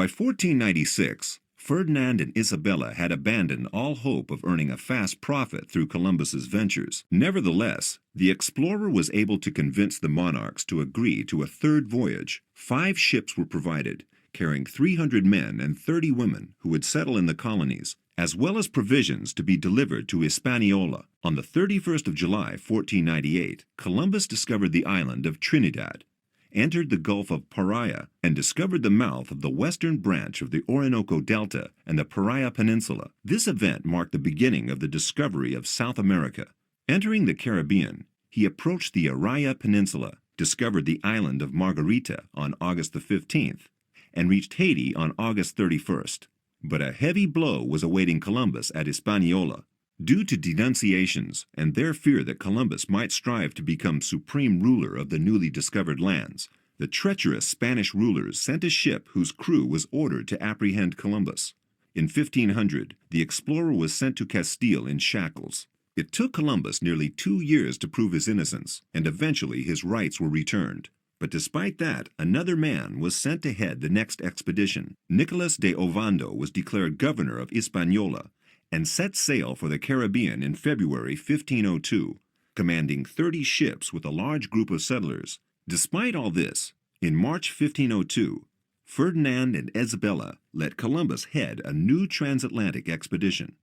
By 1496, Ferdinand and Isabella had abandoned all hope of earning a fast profit through Columbus's ventures. Nevertheless, the explorer was able to convince the monarchs to agree to a third voyage. 5 ships were provided, carrying 300 men and 30 women who would settle in the colonies, as well as provisions to be delivered to Hispaniola. On the 31st of July, 1498, Columbus discovered the island of Trinidad, entered the Gulf of Paria, and discovered the mouth of the western branch of the Orinoco Delta and the Paria Peninsula. This event marked the beginning of the discovery of South America. Entering the Caribbean, he approached the Araya Peninsula, discovered the island of Margarita on August the 15th, and reached Haiti on August 31st. But a heavy blow was awaiting Columbus at Hispaniola. Due to denunciations and their fear that Columbus might strive to become supreme ruler of the newly discovered lands, the treacherous Spanish rulers sent a ship whose crew was ordered to apprehend Columbus. In 1500, the explorer was sent to Castile in shackles. It took Columbus nearly 2 years to prove his innocence, and eventually his rights were returned. But despite that, another man was sent to head the next expedition. Nicolas de Ovando was declared governor of Hispaniola and set sail for the Caribbean in February 1502, commanding 30 ships with a large group of settlers. Despite all this, in March 1502, Ferdinand and Isabella let Columbus head a new transatlantic expedition.